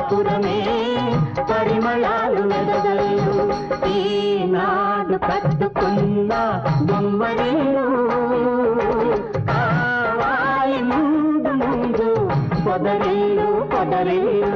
కాపురమే పరిమళాలు వెదజల్లు ఈనాడు కట్టుకున్న బొమ్మరిల్లు కావాలి ముందు ముందు పొదరిల్లు పొదరిల్లు